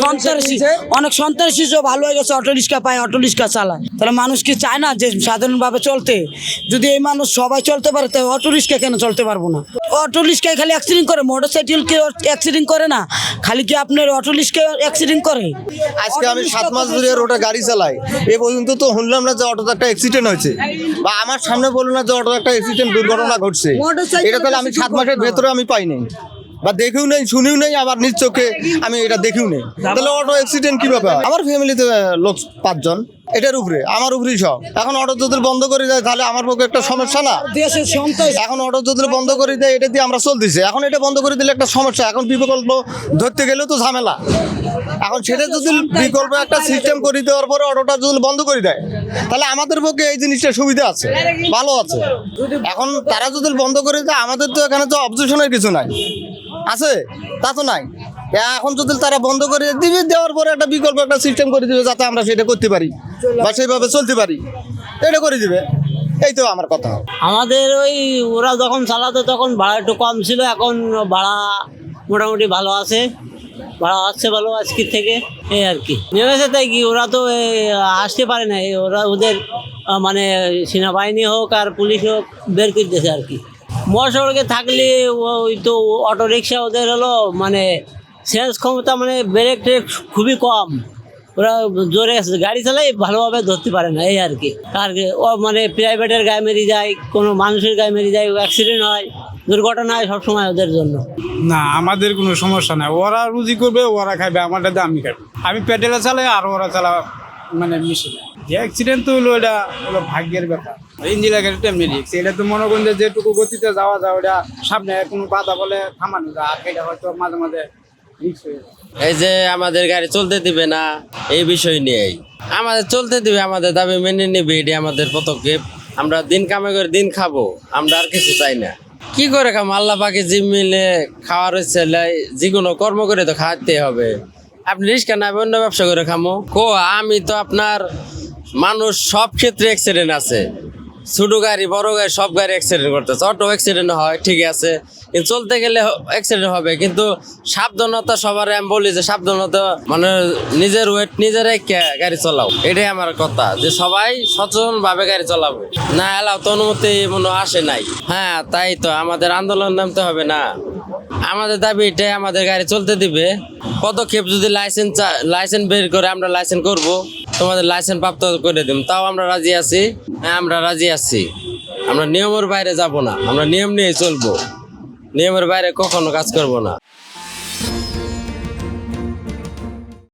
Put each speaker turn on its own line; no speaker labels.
সন্ত্রাসী ভালো হয়ে গেছে, অটো রিক্সা পায়, অটো রিক্সা চালায়। তাহলে মানুষ কি চায় না যে সাধারণভাবে চলতে? যদি এই মানুষ সবাই চলতে পারে তাহলে অটো রিক্সা কেন চলতে পারবো না? অটো রিক্সায় খালি অ্যাক্সিডেন্ট করে, মোটর সাইকেল কেউ অ্যাক্সিডেন্ট করে না, খালি কি আপনার অটো রিক্সায় অ্যাক্সিডেন্ট করে?
আজকে আমি 7 মাস ধরে রোডে গাড়ি চালাই, এ পর্যন্ত তো শুনলাম না যে অটোতে একটা অ্যাক্সিডেন্ট হয়েছে, বা আমার সামনে বললো না যে অটোতে একটা অ্যাক্সিডেন্ট দুর্ঘটনা ঘটছে। এটা তাহলে আমি 7 মাসের ভেতরে আমি পাইনি, বা দেখেও নেই, শুনেও নেই, আমার নিজ চোখে আমি এটা দেখেও নেই। তাহলে অটো অ্যাক্সিডেন্ট কিভাবে হয়? আমার ফ্যামিলিতে লোক 5 জন, এটার উপরে আমার উপরেই সব। এখন অটো যদি বন্ধ করে দেয় তাহলে আমার পক্ষে একটা সমস্যা না?
দেশের সন্ত্রাস।
এখন অটো যদি বন্ধ করে দেয়, এটা দিয়ে আমরা চলতেছি, এখন এটা বন্ধ করে দিলে একটা সমস্যা। এখন বিকল্প ধরতে গেলেও তো ঝামেলা। এখন সেটা যদি বিকল্প একটা সিস্টেম করে দেওয়ার পরে অটোটা যদি বন্ধ করে দেয়, তাহলে আমাদের পক্ষে এই জিনিসটা সুবিধা আছে, ভালো আছে। এখন তারা যদি বন্ধ করে দেয়, আমাদের তো এখানে তো অবজেকশনের কিছু নাই, আছে তা তো নাই। এখন যদি তারা বন্ধ করে দিবে, দেওয়ার পরে একটা বিকল্প একটা সিস্টেম করে দিবে যাতে আমরা সেটা করতে পারি বা সেইভাবে চলতে পারি, এটা করে দিবে। এই তো আমার কথা।
আমাদের ওই ওরা যখন চালাতো তখন ভাড়া একটু কম ছিল, এখন ভাড়া মোটামুটি ভালো আছে, ভাড়া আসছে ভালো আজকের থেকে, এই আর কি নেমেছে। তাই কি ওরা তো আসতে পারে না, ওরা ওদের মানে সেনাবাহিনী হোক আর পুলিশ হোক বের করে দিয়েছে আর কি। মহাসড়কে থাকলে ওই তো অটো রিক্সা ওদের হলো মানে সেন্স ক্ষমতা, মানে ব্রেক ট্রেক খুবই কম, ওরা জোরে গাড়ি চালাই, ভালোভাবে ধরতে পারে না, এই আর কি। আর ও মানে প্রাইভেটের গায়ে মেরে যায়, কোনো মানুষের গায়ে মেরে যায়, অ্যাক্সিডেন্ট হয়, দুর্ঘটনা হয় সবসময় ওদের জন্য।
না, আমাদের কোনো সমস্যা নাই, ওরা রুজি করবে, ওরা খাবে, আমারটাতে আমি খাবো। আমি পেটেলে চালাই আর ওরা চালা মানে মিশে যায়। যে অ্যাক্সিডেন্ট তো হলো, এটা হলো ভাগ্যের ব্যাপার। ইঞ্জিলা গাড়িটা মেরিক্স, এটা তো মনে করেন যে যেটুকু গতিতে যাওয়া যায়, ওটা সামনে কোনো বাধা বলে থামানো যায়, আর এটা হয়তো মাঝে মাঝে রিক্স হয়ে যায়।
এই যে আমাদের গাড়ি চলতে দিবে না, এই বিষয় নিয়েই আমাদের চলতে দিবে, আমাদের দাবি মেনে নেবে, এটি আমাদের পদক্ষেপ। আমরা দিন কামে করে দিন খাবো, আমরা আর কিছু চাই না। কি করে খাবো? আল্লাহ পাকে যে মিলে খাওয়ার হচ্ছে, যে কোনো কর্ম করে তো খাওয়াতে হবে। আপনি রিক্সা না অন্য ব্যবসা করে খামো কো? আমি তো আপনার মানুষ সব ক্ষেত্রে অ্যাক্সিডেন্ট আছে, ছোট গাড়ি বড় গাড়ি সব গাড়ি অ্যাক্সিডেন্ট করতেছে, অটো অ্যাক্সিডেন্ট হয়, ঠিক আছে, কিন্তু চলতে গেলে অ্যাক্সিডেন্ট হবে। কিন্তু সাবধানতা সবার, আমি বলি যে সাবধানতা মানে নিজের ওয়েট নিজের গাড়ি চালাও, এটাই আমার কথা, যে সবাই সচেতন ভাবে গাড়ি চালাবো। না এলাও তো অনুমতি মনে আসে নাই। হ্যাঁ, তাই তো আমাদের আন্দোলন নামতে হবে না। আমাদের দাবি এটাই, আমাদের গাড়ি চলতে দিবে। পদক্ষেপ যদি লাইসেন্স বের করে আমরা লাইসেন্স করব, তোমাদের লাইসেন্স প্রাপ্ত করে দিব, তাও আমরা রাজি আছি। হ্যাঁ, আমরা রাজি আছি। আমরা নিয়মের বাইরে যাব না, আমরা নিয়ম নিয়ে চলবো, নিয়মের বাইরে কখনো কাজ করব না।